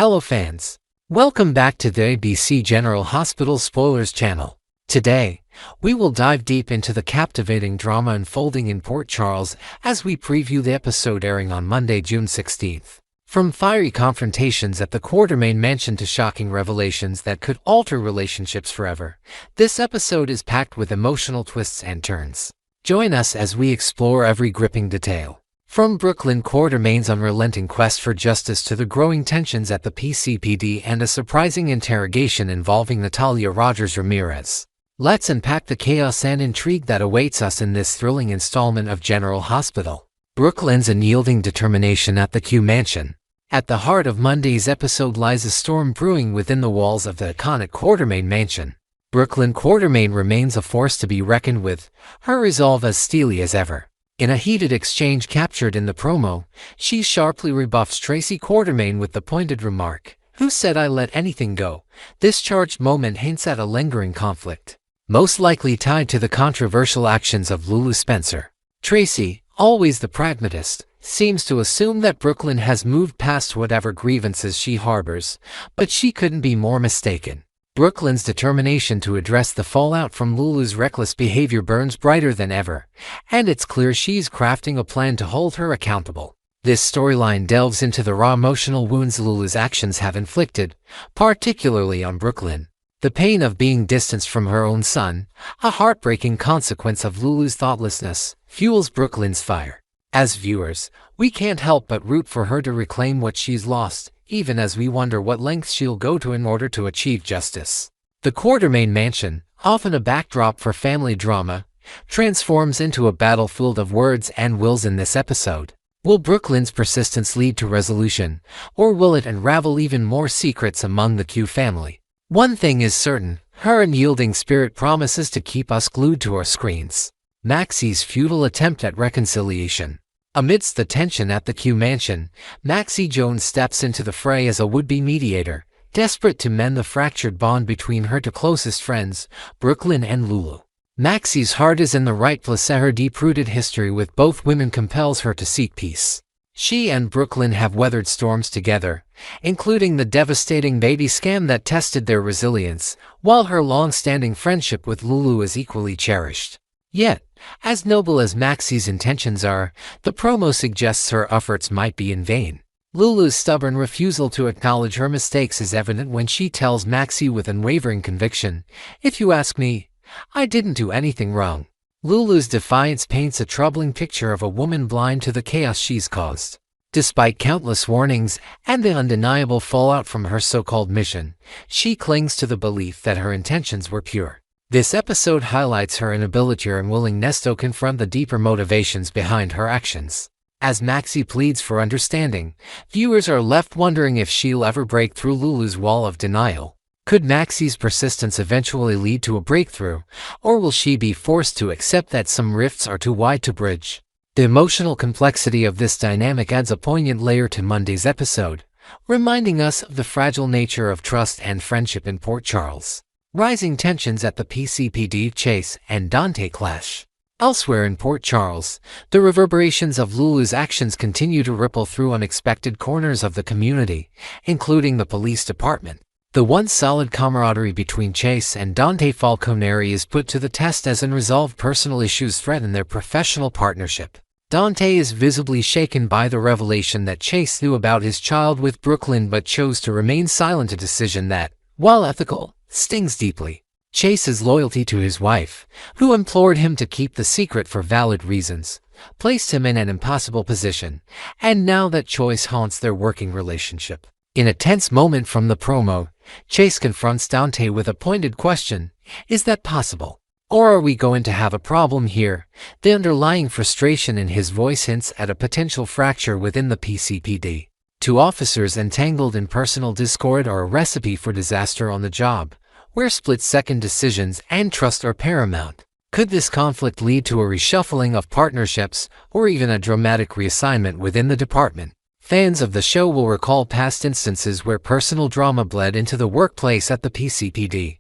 Hello fans! Welcome back to the ABC General Hospital Spoilers channel. Today, we will dive deep into the captivating drama unfolding in Port Charles as we preview the episode airing on Monday, June 16th. From fiery confrontations at the Quartermain mansion to shocking revelations that could alter relationships forever, this episode is packed with emotional twists and turns. Join us as we explore every gripping detail. From Brooklyn Quartermain's unrelenting quest for justice to the growing tensions at the PCPD and a surprising interrogation involving Natalia Ramirez. Let's unpack the chaos and intrigue that awaits us in this thrilling installment of General Hospital. Brooklyn's unyielding determination at the Q Mansion. At the heart of Monday's episode lies a storm brewing within the walls of the iconic Quartermain mansion. Brooklyn Quartermain remains a force to be reckoned with, her resolve as steely as ever. In a heated exchange captured in the promo, she sharply rebuffs Tracy Quartermain with the pointed remark, "Who said I let anything go?" This charged moment hints at a lingering conflict, most likely tied to the controversial actions of Lulu Spencer. Tracy, always the pragmatist, seems to assume that Brooklyn has moved past whatever grievances she harbors, but she couldn't be more mistaken. Brooklyn's determination to address the fallout from Lulu's reckless behavior burns brighter than ever, and it's clear she's crafting a plan to hold her accountable. This storyline delves into the raw emotional wounds Lulu's actions have inflicted, particularly on Brooklyn. The pain of being distanced from her own son, a heartbreaking consequence of Lulu's thoughtlessness, fuels Brooklyn's fire. As viewers, we can't help but root for her to reclaim what she's lost, even as we wonder what lengths she'll go to in order to achieve justice. The Quartermain mansion, often a backdrop for family drama, transforms into a battlefield of words and wills in this episode. Will Brooklyn's persistence lead to resolution, or will it unravel even more secrets among the Q family? One thing is certain, her unyielding spirit promises to keep us glued to our screens. Maxie's futile attempt at reconciliation. Amidst the tension at the Q Mansion, Maxie Jones steps into the fray as a would-be mediator, desperate to mend the fractured bond between her two closest friends, Brooklyn and Lulu. Maxie's heart is in the right place. Her deep-rooted history with both women compels her to seek peace. She and Brooklyn have weathered storms together, including the devastating baby scam that tested their resilience, while her long-standing friendship with Lulu is equally cherished. Yet, as noble as Maxie's intentions are, the promo suggests her efforts might be in vain. Lulu's stubborn refusal to acknowledge her mistakes is evident when she tells Maxie with unwavering conviction, "If you ask me, I didn't do anything wrong." Lulu's defiance paints a troubling picture of a woman blind to the chaos she's caused. Despite countless warnings and the undeniable fallout from her so-called mission, she clings to the belief that her intentions were pure. This episode highlights her inability or unwillingness to confront the deeper motivations behind her actions. As Maxie pleads for understanding, viewers are left wondering if she'll ever break through Lulu's wall of denial. Could Maxie's persistence eventually lead to a breakthrough, or will she be forced to accept that some rifts are too wide to bridge? The emotional complexity of this dynamic adds a poignant layer to Monday's episode, reminding us of the fragile nature of trust and friendship in Port Charles. Rising tensions at the PCPD Chase and Dante clash. Elsewhere in Port Charles, the reverberations of Lulu's actions continue to ripple through unexpected corners of the community, including the police department. The once solid camaraderie between Chase and Dante Falconeri is put to the test as unresolved personal issues threaten their professional partnership. Dante is visibly shaken by the revelation that Chase knew about his child with Brooklyn but chose to remain silent, a decision that, while ethical, stings deeply. Chase's loyalty to his wife, who implored him to keep the secret for valid reasons, placed him in an impossible position, and now that choice haunts their working relationship. In a tense moment from the promo, Chase confronts Dante with a pointed question, "Is that possible? Or are we going to have a problem here?" The underlying frustration in his voice hints at a potential fracture within the PCPD. Two officers entangled in personal discord are a recipe for disaster on the job, where split-second decisions and trust are paramount. Could this conflict lead to a reshuffling of partnerships, or even a dramatic reassignment within the department? Fans of the show will recall past instances where personal drama bled into the workplace at the PCPD,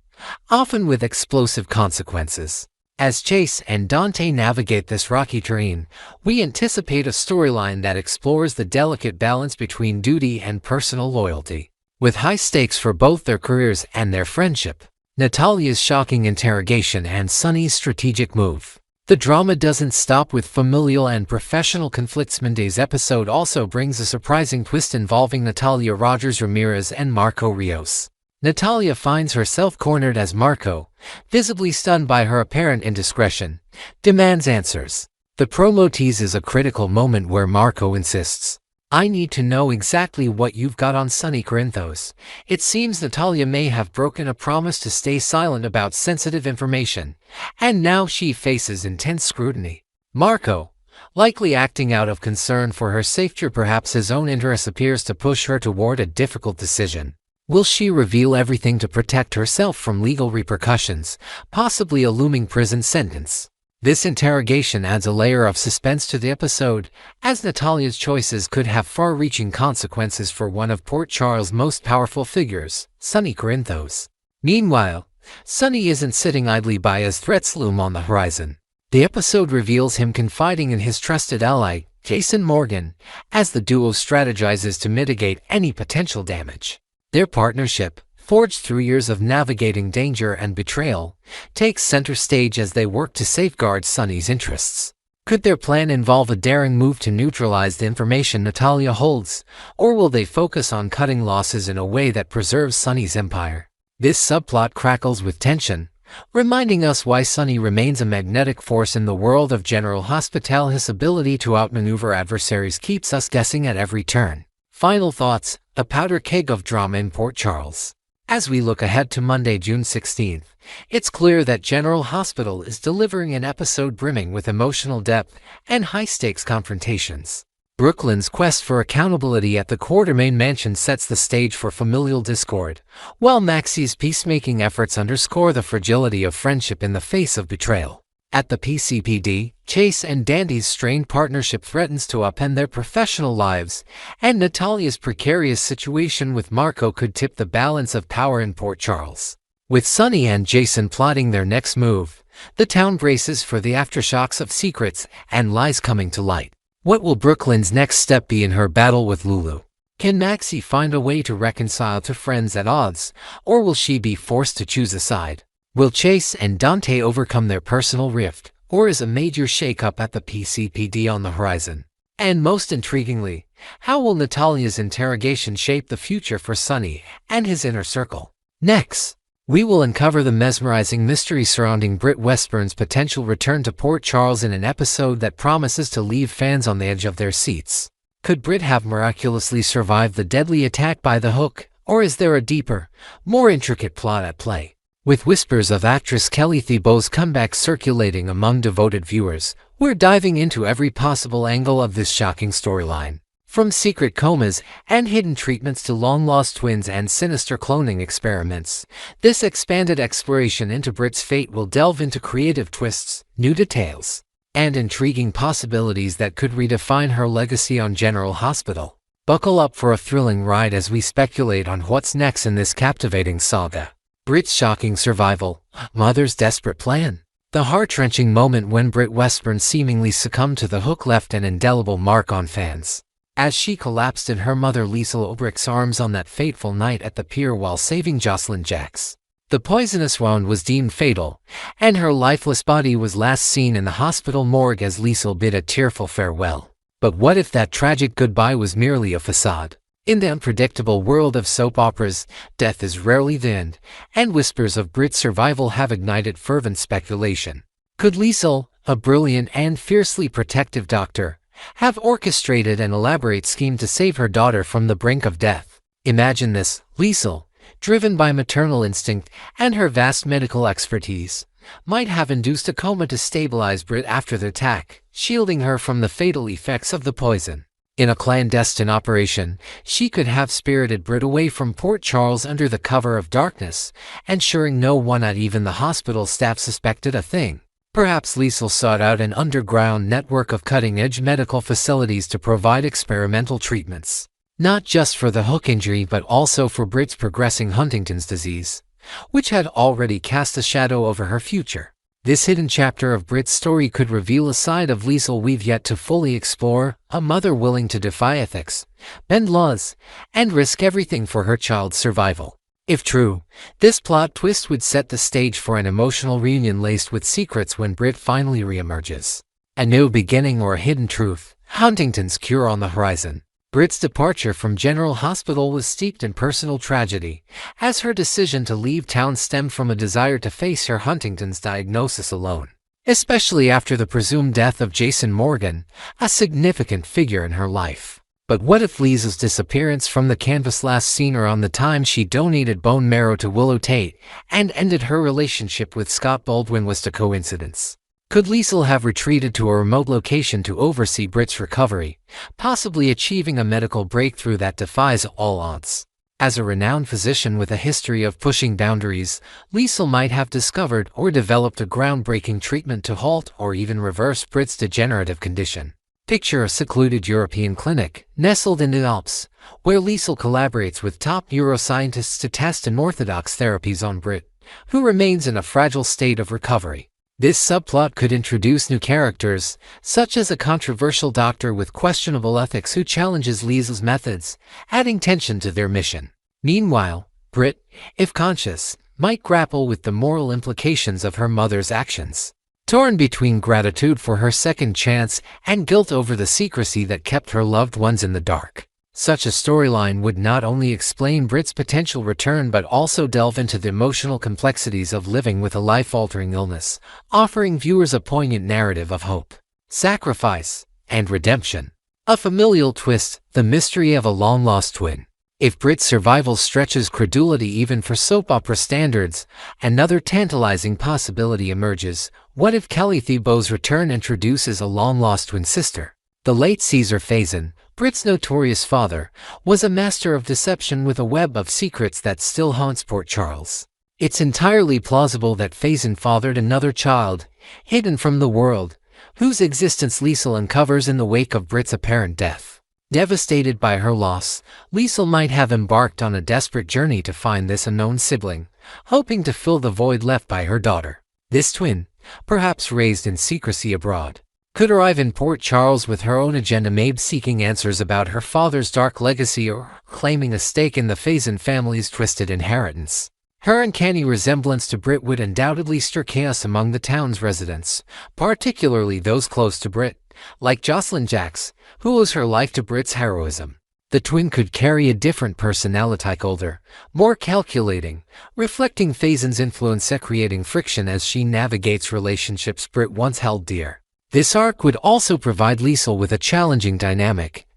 often with explosive consequences. As Chase and Dante navigate this rocky terrain, we anticipate a storyline that explores the delicate balance between duty and personal loyalty. with high stakes for both their careers and their friendship. Natalia's shocking interrogation and Sunny's strategic move. The drama doesn't stop with familial and professional conflicts. Monday's episode also brings a surprising twist involving Natalia Rogers Ramirez and Marco Rios. Natalia finds herself cornered as Marco, visibly stunned by her apparent indiscretion, demands answers. The promo teases a critical moment where Marco insists, "I need to know exactly what you've got on Sonny Corinthos." It seems Natalia may have broken a promise to stay silent about sensitive information, and now she faces intense scrutiny. Marco, likely acting out of concern for her safety or perhaps his own interest, appears to push her toward a difficult decision. Will she reveal everything to protect herself from legal repercussions, possibly a looming prison sentence? This interrogation adds a layer of suspense to the episode, as Natalia's choices could have far-reaching consequences for one of Port Charles' most powerful figures, Sonny Corinthos. Meanwhile, Sonny isn't sitting idly by as threats loom on the horizon. The episode reveals him confiding in his trusted ally, Jason Morgan, as the duo strategizes to mitigate any potential damage. Their partnership, forged through years of navigating danger and betrayal, takes center stage as they work to safeguard Sonny's interests. Could their plan involve a daring move to neutralize the information Natalia holds, or will they focus on cutting losses in a way that preserves Sonny's empire? This subplot crackles with tension, reminding us why Sonny remains a magnetic force in the world of General Hospital. His ability to outmaneuver adversaries keeps us guessing at every turn. Final thoughts: a powder keg of drama in Port Charles. As we look ahead to Monday, June 16th, it's clear that General Hospital is delivering an episode brimming with emotional depth and high-stakes confrontations. Brooklyn's quest for accountability at the Quartermain mansion sets the stage for familial discord, while Maxie's peacemaking efforts underscore the fragility of friendship in the face of betrayal. At the PCPD, Chase and Dandy's strained partnership threatens to upend their professional lives, and Natalia's precarious situation with Marco could tip the balance of power in Port Charles. With Sonny and Jason plotting their next move, the town braces for the aftershocks of secrets and lies coming to light. What will Brooklyn's next step be in her battle with Lulu? Can Maxie find a way to reconcile two friends at odds, or will she be forced to choose a side? Will Chase and Dante overcome their personal rift, or is a major shakeup at the PCPD on the horizon? And most intriguingly, how will Natalia's interrogation shape the future for Sonny and his inner circle? Next, we will uncover the mesmerizing mystery surrounding Britt Westbourne's potential return to Port Charles in an episode that promises to leave fans on the edge of their seats. Could Britt have miraculously survived the deadly attack by the Hook, or is there a deeper, more intricate plot at play? With whispers of actress Kelly Thibault's comeback circulating among devoted viewers, we're diving into every possible angle of this shocking storyline. From secret comas and hidden treatments to long-lost twins and sinister cloning experiments, this expanded exploration into Britt's fate will delve into creative twists, new details, and intriguing possibilities that could redefine her legacy on General Hospital. Buckle up for a thrilling ride as we speculate on what's next in this captivating saga. Britt's shocking survival, Mother's desperate plan. The heart-wrenching moment when Britt Westbourne seemingly succumbed to the Hook left an indelible mark on fans. As she collapsed in her mother Liesl Obrick's arms on that fateful night at the pier while saving Jocelyn Jacks. The poisonous wound was deemed fatal, and her lifeless body was last seen in the hospital morgue as Liesl bid a tearful farewell. But what if that tragic goodbye was merely a facade? In the unpredictable world of soap operas, death is rarely the end, and whispers of Britt's survival have ignited fervent speculation. Could Liesl, a brilliant and fiercely protective doctor, have orchestrated an elaborate scheme to save her daughter from the brink of death? Imagine this: Liesl, driven by maternal instinct and her vast medical expertise, might have induced a coma to stabilize Britt after the attack, shielding her from the fatal effects of the poison. In a clandestine operation, she could have spirited Britt away from Port Charles under the cover of darkness, ensuring no one, not even the hospital staff, suspected a thing. Perhaps Liesl sought out an underground network of cutting-edge medical facilities to provide experimental treatments, not just for the Hook injury but also for Britt's progressing Huntington's disease, which had already cast a shadow over her future. This hidden chapter of Britt's story could reveal a side of Liesl we've yet to fully explore, a mother willing to defy ethics, bend laws, and risk everything for her child's survival. If true, this plot twist would set the stage for an emotional reunion laced with secrets when Britt finally reemerges. A new beginning or a hidden truth, Huntington's cure on the horizon. Britt's departure from General Hospital was steeped in personal tragedy, as her decision to leave town stemmed from a desire to face her Huntington's diagnosis alone, especially after the presumed death of Jason Morgan, a significant figure in her life. But what if Liesl's disappearance from the canvas last seen around the time she donated bone marrow to Willow Tate and ended her relationship with Scott Baldwin was a coincidence? Could Liesl have retreated to a remote location to oversee Britt's recovery, possibly achieving a medical breakthrough that defies all odds? As a renowned physician with a history of pushing boundaries, Liesl might have discovered or developed a groundbreaking treatment to halt or even reverse Britt's degenerative condition. Picture a secluded European clinic, nestled in the Alps, where Liesl collaborates with top neuroscientists to test unorthodox therapies on Britt, who remains in a fragile state of recovery. This subplot could introduce new characters, such as a controversial doctor with questionable ethics who challenges Liesl's methods, adding tension to their mission. Meanwhile, Britt, if conscious, might grapple with the moral implications of her mother's actions, torn between gratitude for her second chance and guilt over the secrecy that kept her loved ones in the dark. Such a storyline would not only explain Britt's potential return but also delve into the emotional complexities of living with a life-altering illness, offering viewers a poignant narrative of hope, sacrifice, and redemption. A familial twist, the mystery of a long-lost twin. If Britt's survival stretches credulity even for soap opera standards, another tantalizing possibility emerges. What if Kelly Thibault's return introduces a long-lost twin sister? The late Caesar Faison, Britt's notorious father, was a master of deception with a web of secrets that still haunts Port Charles. It's entirely plausible that Faison fathered another child, hidden from the world, whose existence Liesl uncovers in the wake of Britt's apparent death. Devastated by her loss, Liesl might have embarked on a desperate journey to find this unknown sibling, hoping to fill the void left by her daughter. This twin, perhaps raised in secrecy abroad, could arrive in Port Charles with her own agenda, maybe seeking answers about her father's dark legacy or claiming a stake in the Faison family's twisted inheritance. Her uncanny resemblance to Britt would undoubtedly stir chaos among the town's residents, particularly those close to Britt, like Jocelyn Jacks, who owes her life to Britt's heroism. The twin could carry a different personality, colder, more calculating, reflecting Faison's influence, creating friction as she navigates relationships Britt once held dear. This arc would also provide Liesl with a challenging dynamic,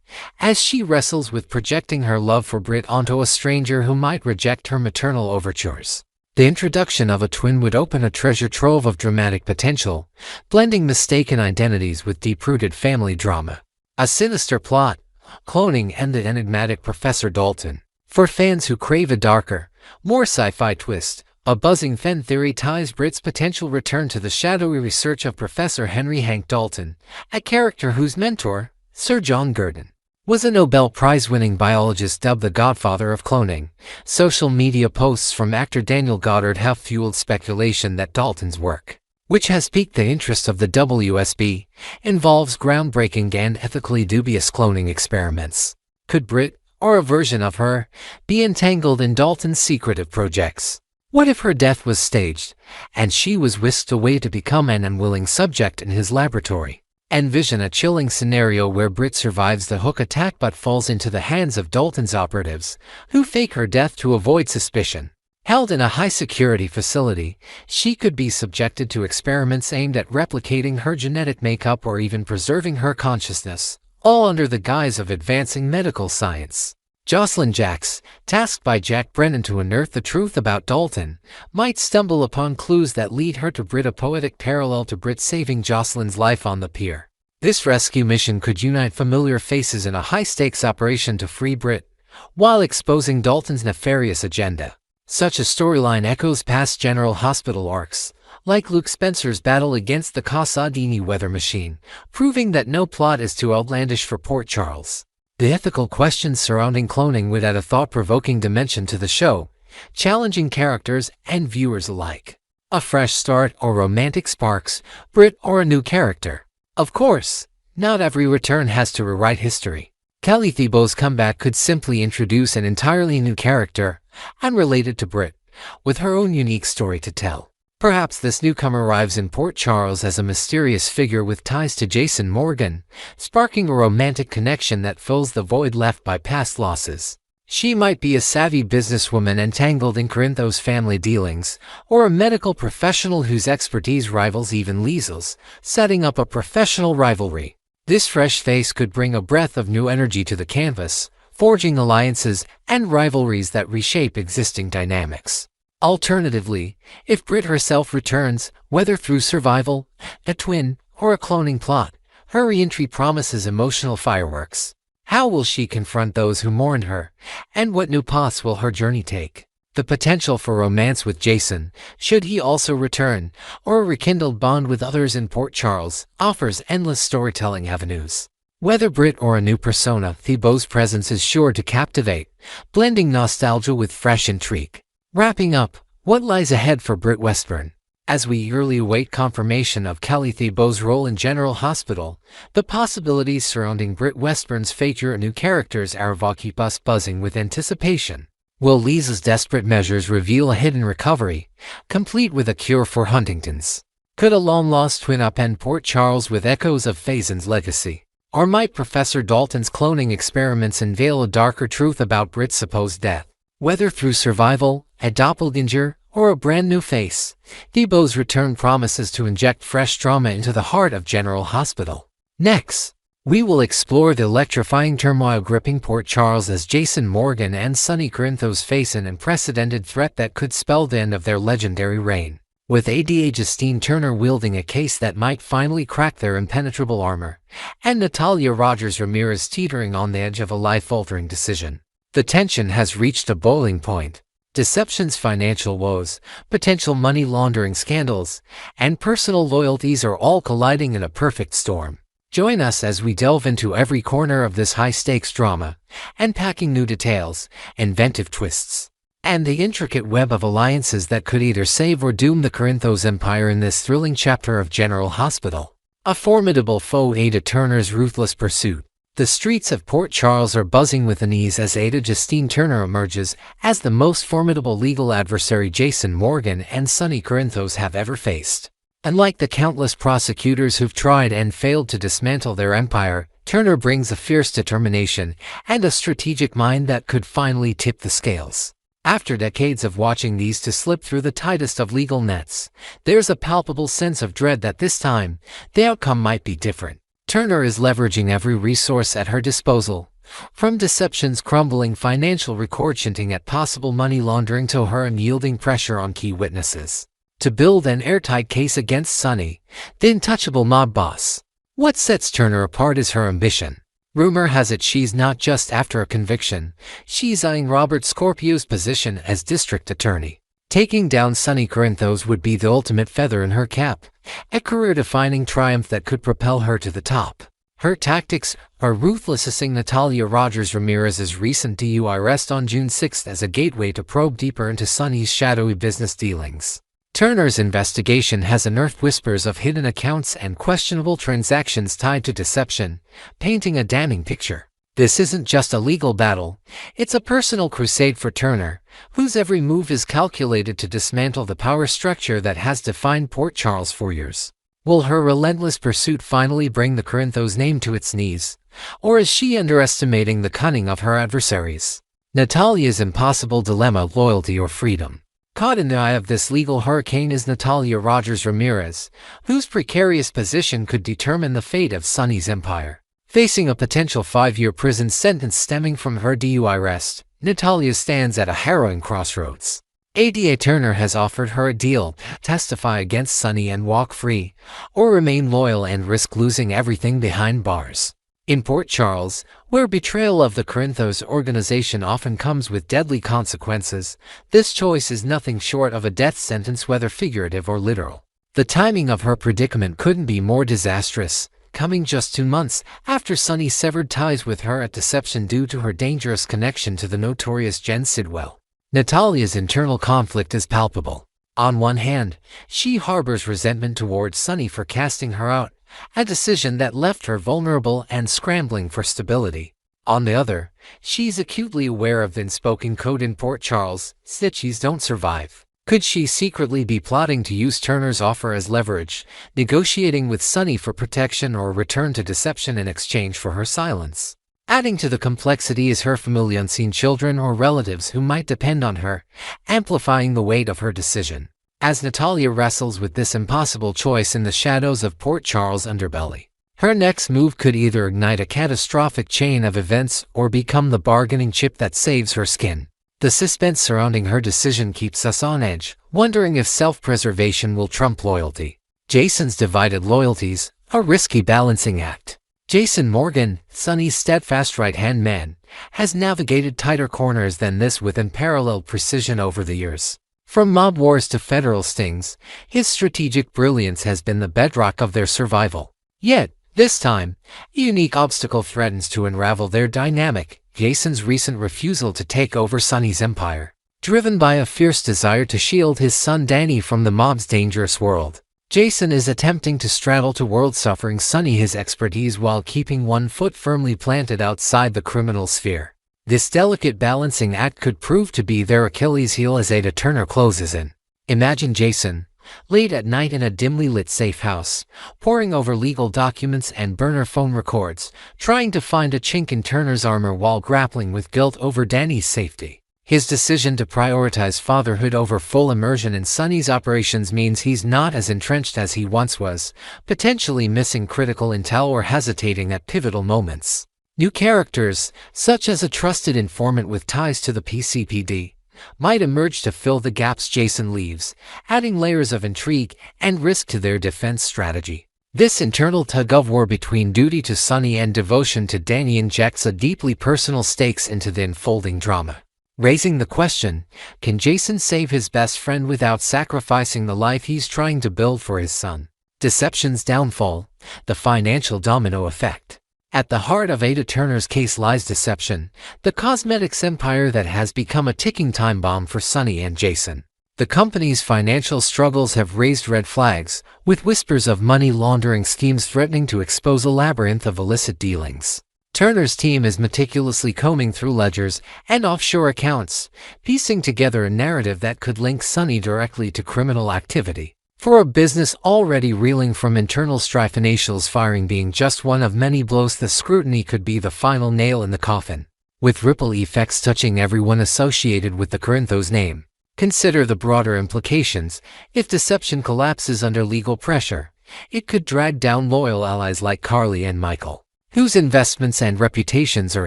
as she wrestles with projecting her love for Britt onto a stranger who might reject her maternal overtures. The introduction of a twin would open a treasure trove of dramatic potential, blending mistaken identities with deep-rooted family drama. A sinister plot, cloning, and the enigmatic Professor Dalton. For fans who crave a darker, more sci-fi twist, a buzzing fan theory ties Britt's potential return to the shadowy research of Professor Henry Hank Dalton, a character whose mentor, Sir John Gurdon, was a Nobel Prize-winning biologist dubbed the godfather of cloning. Social media posts from actor Daniel Goddard have fueled speculation that Dalton's work, which has piqued the interest of the WSB, involves groundbreaking and ethically dubious cloning experiments. Could Britt, or a version of her, be entangled in Dalton's secretive projects? What if her death was staged, and she was whisked away to become an unwilling subject in his laboratory? Envision a chilling scenario where Britt survives the Hook attack but falls into the hands of Dalton's operatives, who fake her death to avoid suspicion. Held in a high-security facility, she could be subjected to experiments aimed at replicating her genetic makeup or even preserving her consciousness, all under the guise of advancing medical science. Jocelyn Jacks, tasked by Jack Brennan to unearth the truth about Dalton, might stumble upon clues that lead her to Britt, a poetic parallel to Britt saving Jocelyn's life on the pier. This rescue mission could unite familiar faces in a high-stakes operation to free Britt, while exposing Dalton's nefarious agenda. Such a storyline echoes past General Hospital arcs, like Luke Spencer's battle against the Casadini weather machine, proving that no plot is too outlandish for Port Charles. The ethical questions surrounding cloning would add a thought-provoking dimension to the show, challenging characters and viewers alike. A fresh start or romantic sparks, Britt or a new character. Of course, not every return has to rewrite history. Kelly Thibault's comeback could simply introduce an entirely new character, unrelated to Britt, with her own unique story to tell. Perhaps this newcomer arrives in Port Charles as a mysterious figure with ties to Jason Morgan, sparking a romantic connection that fills the void left by past losses. She might be a savvy businesswoman entangled in Corinthos family dealings, or a medical professional whose expertise rivals even Liesl's, setting up a professional rivalry. This fresh face could bring a breath of new energy to the canvas, forging alliances and rivalries that reshape existing dynamics. Alternatively, if Britt herself returns, whether through survival, a twin, or a cloning plot, her re-entry promises emotional fireworks. How will she confront those who mourn her, and what new paths will her journey take? The potential for romance with Jason, should he also return, or a rekindled bond with others in Port Charles, offers endless storytelling avenues. Whether Britt or a new persona, Thibault's presence is sure to captivate, blending nostalgia with fresh intrigue. Wrapping up, what lies ahead for Britt Westbourne? As we eagerly await confirmation of Kelly Thibault's role in General Hospital, the possibilities surrounding Britt Westbourne's fate and new characters keep us buzzing with anticipation. Will Liesl's desperate measures reveal a hidden recovery, complete with a cure for Huntington's? Could a long-lost twin upend Port Charles with echoes of Faison's legacy? Or might Professor Dalton's cloning experiments unveil a darker truth about Britt's supposed death? Whether through survival, a doppelganger, or a brand new face, Thibault's return promises to inject fresh drama into the heart of General Hospital. Next, we will explore the electrifying turmoil gripping Port Charles as Jason Morgan and Sonny Corinthos face an unprecedented threat that could spell the end of their legendary reign. With ADA Justine Turner wielding a case that might finally crack their impenetrable armor, and Natalia Rogers Ramirez teetering on the edge of a life-altering decision. The tension has reached a boiling point. Deception's financial woes, potential money laundering scandals, and personal loyalties are all colliding in a perfect storm. Join us as we delve into every corner of this high-stakes drama, unpacking new details, inventive twists, and the intricate web of alliances that could either save or doom the Corinthos empire in this thrilling chapter of General Hospital. A formidable foe, Ada Turner's ruthless pursuit. The streets of Port Charles are buzzing with unease as Ada Justine Turner emerges as the most formidable legal adversary Jason Morgan and Sonny Corinthos have ever faced. Unlike the countless prosecutors who've tried and failed to dismantle their empire, Turner brings a fierce determination and a strategic mind that could finally tip the scales. After decades of watching these two slip through the tightest of legal nets, there's a palpable sense of dread that this time, the outcome might be different. Turner is leveraging every resource at her disposal, from deception's crumbling financial record hinting at possible money laundering to her unyielding pressure on key witnesses, to build an airtight case against Sonny, the untouchable mob boss. What sets Turner apart is her ambition. Rumor has it she's not just after a conviction, she's eyeing Robert Scorpio's position as district attorney. Taking down Sonny Corinthos would be the ultimate feather in her cap, a career-defining triumph that could propel her to the top. Her tactics are ruthless, using Natalia Rogers Ramirez's recent DUI arrest on June 6 as a gateway to probe deeper into Sonny's shadowy business dealings. Turner's investigation has unearthed whispers of hidden accounts and questionable transactions tied to deception, painting a damning picture. This isn't just a legal battle, it's a personal crusade for Turner, whose every move is calculated to dismantle the power structure that has defined Port Charles for years. Will her relentless pursuit finally bring the Corinthos name to its knees, or is she underestimating the cunning of her adversaries? Natalia's impossible dilemma: loyalty or freedom. Caught in the eye of this legal hurricane is Natalia Rogers Ramirez, whose precarious position could determine the fate of Sonny's empire. Facing a potential 5-year prison sentence stemming from her DUI arrest, Natalia stands at a harrowing crossroads. ADA Turner has offered her a deal: testify against Sonny and walk free, or remain loyal and risk losing everything behind bars. In Port Charles, where betrayal of the Corinthos organization often comes with deadly consequences, this choice is nothing short of a death sentence, whether figurative or literal. The timing of her predicament couldn't be more disastrous, coming just 2 months after Sonny severed ties with her at deception due to her dangerous connection to the notorious Jen Sidwell. Natalia's internal conflict is palpable. On one hand, she harbors resentment towards Sunny for casting her out, a decision that left her vulnerable and scrambling for stability. On the other, she's acutely aware of the unspoken code in Port Charles: snitches don't survive. Could she secretly be plotting to use Turner's offer as leverage, negotiating with Sunny for protection or return to deception in exchange for her silence? Adding to the complexity is her familiar unseen children or relatives who might depend on her, amplifying the weight of her decision. As Natalia wrestles with this impossible choice in the shadows of Port Charles' underbelly, her next move could either ignite a catastrophic chain of events or become the bargaining chip that saves her skin. The suspense surrounding her decision keeps us on edge, wondering if self-preservation will trump loyalty. Jason's divided loyalties, a risky balancing act. Jason Morgan, Sunny's steadfast right-hand man, has navigated tighter corners than this with unparalleled precision over the years. From mob wars to federal stings, his strategic brilliance has been the bedrock of their survival. Yet, this time, a unique obstacle threatens to unravel their dynamic: Jason's recent refusal to take over Sunny's empire. Driven by a fierce desire to shield his son Danny from the mob's dangerous world, Jason is attempting to straddle two worlds, offering Sunny his expertise while keeping one foot firmly planted outside the criminal sphere. This delicate balancing act could prove to be their Achilles heel as Ada Turner closes in. Imagine Jason, late at night in a dimly lit safe house, poring over legal documents and burner phone records, trying to find a chink in Turner's armor while grappling with guilt over Danny's safety. His decision to prioritize fatherhood over full immersion in Sunny's operations means he's not as entrenched as he once was, potentially missing critical intel or hesitating at pivotal moments. New characters, such as a trusted informant with ties to the PCPD, might emerge to fill the gaps Jason leaves, adding layers of intrigue and risk to their defense strategy. This internal tug-of-war between duty to Sunny and devotion to Danny injects a deeply personal stakes into the unfolding drama, raising the question, can Jason save his best friend without sacrificing the life he's trying to build for his son? Deception's downfall, the financial domino effect. At the heart of Ada Turner's case lies deception, the cosmetics empire that has become a ticking time bomb for Sunny and Jason. The company's financial struggles have raised red flags, with whispers of money laundering schemes threatening to expose a labyrinth of illicit dealings. Turner's team is meticulously combing through ledgers and offshore accounts, piecing together a narrative that could link Sunny directly to criminal activity. For a business already reeling from internal strife, financials firing being just one of many blows, the scrutiny could be the final nail in the coffin, with ripple effects touching everyone associated with the Corinthos name. Consider the broader implications. If deception collapses under legal pressure, it could drag down loyal allies like Carly and Michael, whose investments and reputations are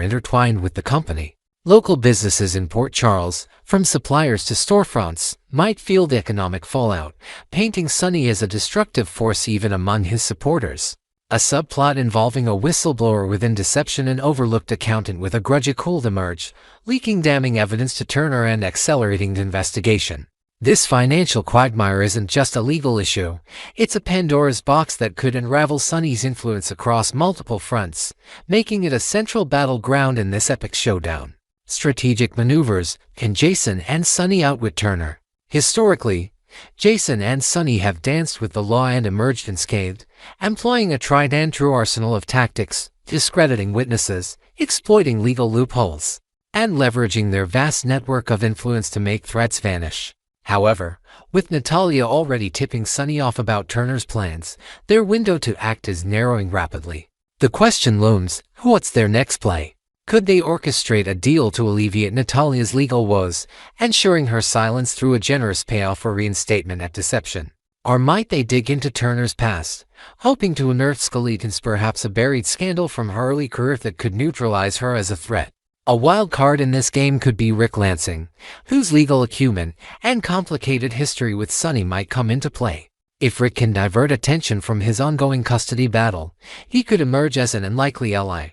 intertwined with the company. Local businesses in Port Charles, from suppliers to storefronts, might feel the economic fallout, painting Sunny as a destructive force even among his supporters. A subplot involving a whistleblower within deception, an overlooked accountant with a grudge, could emerge, leaking damning evidence to Turner and accelerating the investigation. This financial quagmire isn't just a legal issue, it's a Pandora's box that could unravel Sunny's influence across multiple fronts, making it a central battleground in this epic showdown. Strategic maneuvers. Can Jason and Sunny outwit Turner? Historically, Jason and Sunny have danced with the law and emerged unscathed, employing a tried and true arsenal of tactics, discrediting witnesses, exploiting legal loopholes, and leveraging their vast network of influence to make threats vanish. However, with Natalia already tipping Sunny off about Turner's plans, their window to act is narrowing rapidly. The question looms, what's their next play? Could they orchestrate a deal to alleviate Natalia's legal woes, ensuring her silence through a generous payoff or reinstatement at deception? Or might they dig into Turner's past, hoping to unearth skeletons, perhaps a buried scandal from her early career that could neutralize her as a threat? A wild card in this game could be Rick Lansing, whose legal acumen and complicated history with Sunny might come into play. If Rick can divert attention from his ongoing custody battle, he could emerge as an unlikely ally,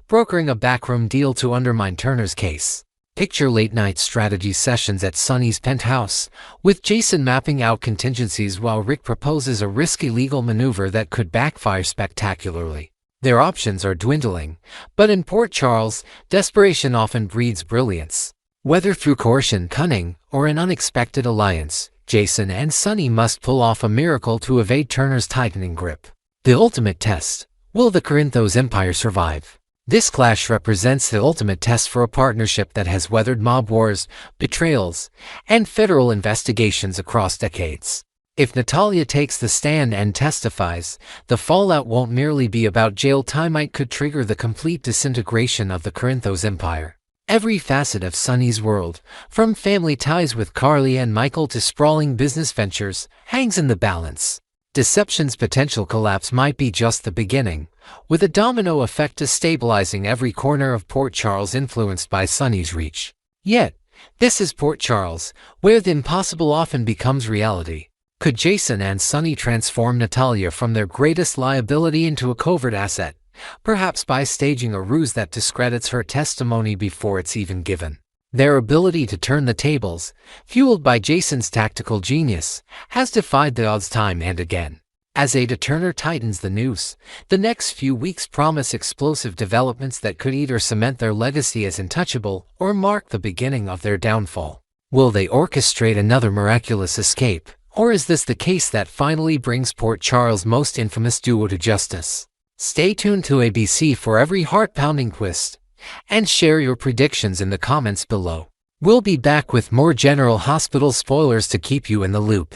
brokering a backroom deal to undermine Turner's case. Picture late-night strategy sessions at Sunny's penthouse, with Jason mapping out contingencies while Rick proposes a risky legal maneuver that could backfire spectacularly. Their options are dwindling, but in Port Charles, desperation often breeds brilliance. Whether through coercion, cunning, or an unexpected alliance, Jason and Sunny must pull off a miracle to evade Turner's tightening grip. The ultimate test. Will the Corinthos empire survive? This clash represents the ultimate test for a partnership that has weathered mob wars, betrayals, and federal investigations across decades. If Natalia takes the stand and testifies, the fallout won't merely be about jail time. It could trigger the complete disintegration of the Corinthos empire. Every facet of Sunny's world, from family ties with Carly and Michael to sprawling business ventures, hangs in the balance. Deception's potential collapse might be just the beginning, with a domino effect destabilizing every corner of Port Charles influenced by Sunny's reach. Yet, this is Port Charles, where the impossible often becomes reality. Could Jason and Sunny transform Natalia from their greatest liability into a covert asset, perhaps by staging a ruse that discredits her testimony before it's even given? Their ability to turn the tables, fueled by Jason's tactical genius, has defied the odds time and again. As Ada Turner tightens the noose, the next few weeks promise explosive developments that could either cement their legacy as untouchable or mark the beginning of their downfall. Will they orchestrate another miraculous escape? Or is this the case that finally brings Port Charles' most infamous duo to justice? Stay tuned to ABC for every heart-pounding twist, and share your predictions in the comments below. We'll be back with more General Hospital spoilers to keep you in the loop.